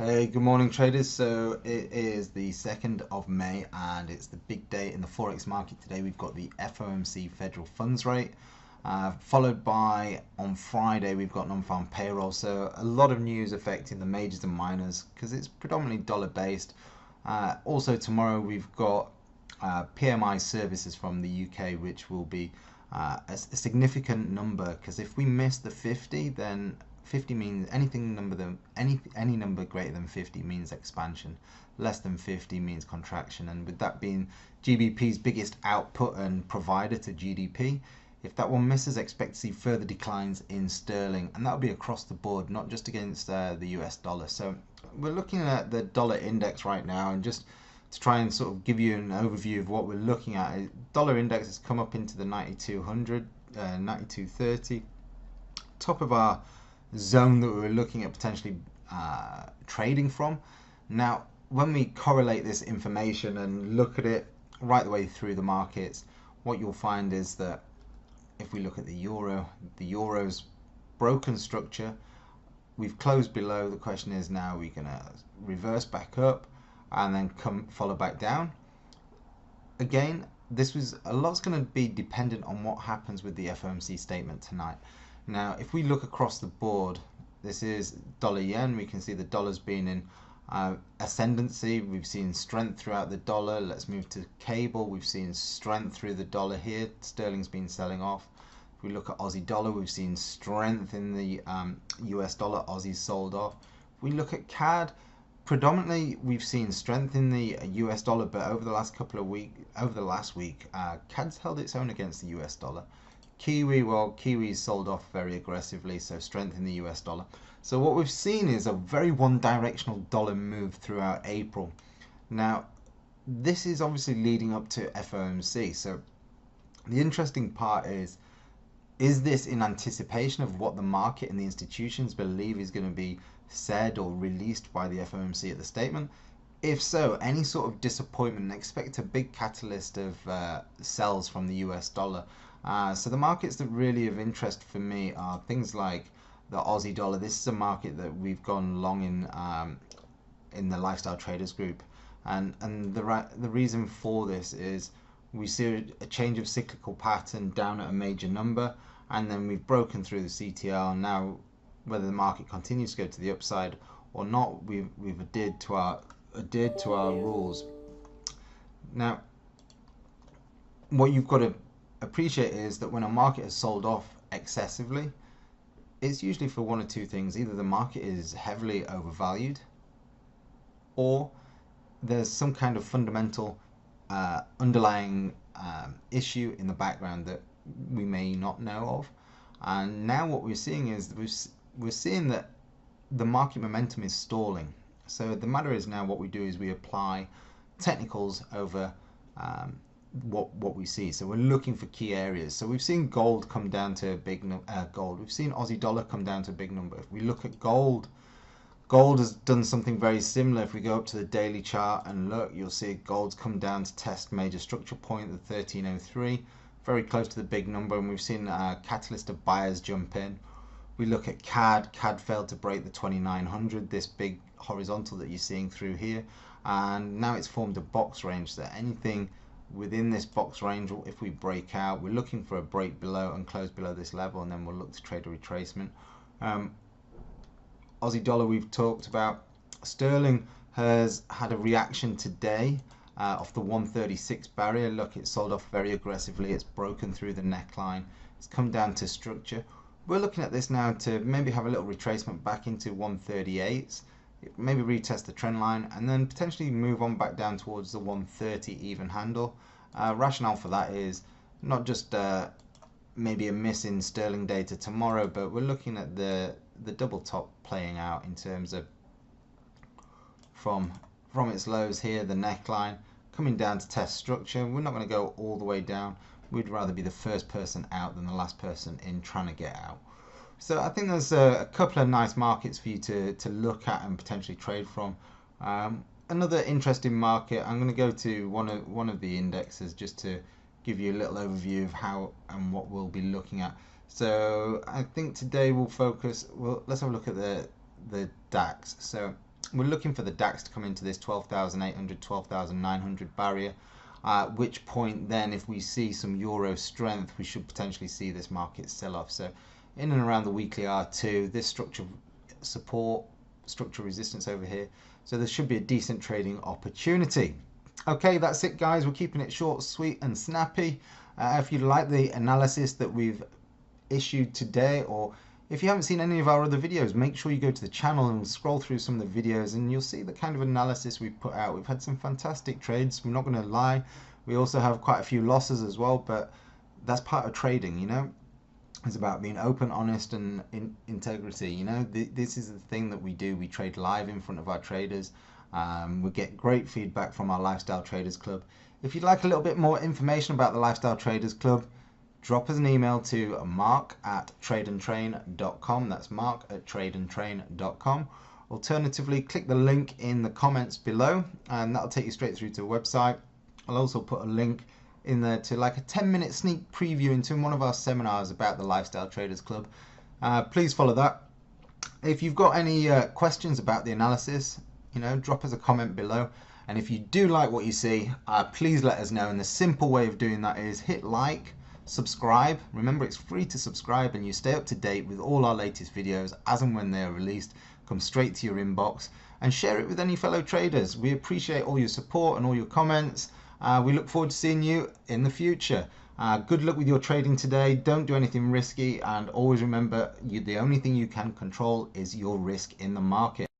Hey, good morning traders. So it is the 2nd of May and it's the big day in the Forex market today. We've got the FOMC federal funds rate, followed by on Friday we've got non-farm payroll. So a lot of news affecting the majors and minors because it's predominantly dollar based. Also tomorrow we've got PMI services from the UK, which will be a significant number because if we miss the 50, then 50 means any number greater than 50 means expansion, less than 50 means contraction, and with that being GBP's biggest output and provider to GDP, if that one misses, expect to see further declines in sterling, and that'll be across the board, not just against the US dollar. So we're looking at the dollar index right now, and just to try and sort of give you an overview of what we're looking at, dollar index has come up into the 9200, 9230, top of our zone that we were looking at potentially trading from. Now, when we correlate this information and look at it right the way through the markets, what you'll find is that if we look at the euro's broken structure, we've closed below. The question is now we're going to reverse back up and then follow back down. Again, this was a lot's going to be dependent on what happens with the FOMC statement tonight. Now, if we look across the board, this is dollar yen. We can see the dollar's been in ascendancy. We've seen strength throughout the dollar. Let's move to cable. We've seen strength through the dollar here. Sterling's been selling off. If we look at Aussie dollar, we've seen strength in the US dollar. Aussie's sold off. If we look at CAD, predominantly we've seen strength in the US dollar, but over the last last week, CAD's held its own against the US dollar. Kiwi's sold off very aggressively, so strength in the US dollar. So what we've seen is a very one-directional dollar move throughout April. Now, this is obviously leading up to FOMC. So the interesting part is this in anticipation of what the market and the institutions believe is going to be said or released by the FOMC at the statement? If so, any sort of disappointment, expect a big catalyst of sells from the US dollar. So the markets that really of interest for me are things like the Aussie dollar. This is a market that we've gone long in the Lifestyle Traders group, and the reason for this is we see a change of cyclical pattern down at a major number, and then we've broken through the CTL. Now, whether the market continues to go to the upside or not, we've adhered to our rules. Now, what you've got to appreciate is that when a market has sold off excessively, it's usually for one or two things. Either the market is heavily overvalued, or there's some kind of fundamental underlying issue in the background that we may not know of. And now what we're seeing is we're seeing that the market momentum is stalling. So the matter is now what we do is we apply technicals over what we see. So we're looking for key areas. So we've seen gold come down to a big gold. We've seen Aussie dollar come down to a big number. If we look at gold, gold has done something very similar. If we go up to the daily chart and look, you'll see gold's come down to test major structure point, the 1303, very close to the big number, and we've seen a catalyst of buyers jump in. We look at CAD failed to break the 2900, this big horizontal that you're seeing through here, and now it's formed a box range. So anything within this box range, if we break out, we're looking for a break below and close below this level, and then we'll look to trade a retracement. Aussie dollar we've talked about. Sterling has had a reaction today off the 136 barrier. Look, it sold off very aggressively. It's broken through the neckline. It's come down to structure. We're looking at this now to maybe have a little retracement back into 138s, maybe retest the trend line, and then potentially move on back down towards the 130 even handle. Rationale for that is not just maybe a miss in sterling data tomorrow, but we're looking at the double top playing out in terms of from its lows here, the neckline coming down to test structure. We're not going to go all the way down. We'd rather be the first person out than the last person in trying to get out. So I think there's a couple of nice markets for you to look at and potentially trade from. Another interesting market, I'm going to go to one of the indexes just to give you a little overview of how and what we'll be looking at. So I think today we'll focus, let's have a look at the DAX. So We're looking for the DAX to come into this 12,800, 12,900 barrier, at which point then if we see some euro strength, we should potentially see this market sell off. So in and around the weekly R2, this structure support, structure resistance over here. So there should be a decent trading opportunity. Okay, that's it guys. We're keeping it short, sweet and snappy. If you like the analysis that we've issued today, or if you haven't seen any of our other videos, make sure you go to the channel and scroll through some of the videos and you'll see the kind of analysis we've put out. We've had some fantastic trades, we're not going to lie. We also have quite a few losses as well, but that's part of trading, you know. It's about being open, honest and integrity, you know. This is the thing that we do. We trade live in front of our traders. We get great feedback from our Lifestyle Traders Club. If you'd like a little bit more information about the Lifestyle Traders Club, drop us an email to mark@tradeandtrain.com. That's mark@tradeandtrain.com. Alternatively, click the link in the comments below and that'll take you straight through to the website. I'll also put a link in there to like a 10-minute sneak preview into one of our seminars about the Lifestyle Traders Club. Please follow that. If you've got any questions about the analysis, you know, drop us a comment below. And if you do like what you see, please let us know. And the simple way of doing that is hit like, subscribe. Remember, it's free to subscribe and you stay up to date with all our latest videos as and when they are released. Come straight to your inbox and share it with any fellow traders. We appreciate all your support and all your comments. We look forward to seeing you in the future. Good luck with your trading today. Don't do anything risky, and always remember, the only thing you can control is your risk in the market.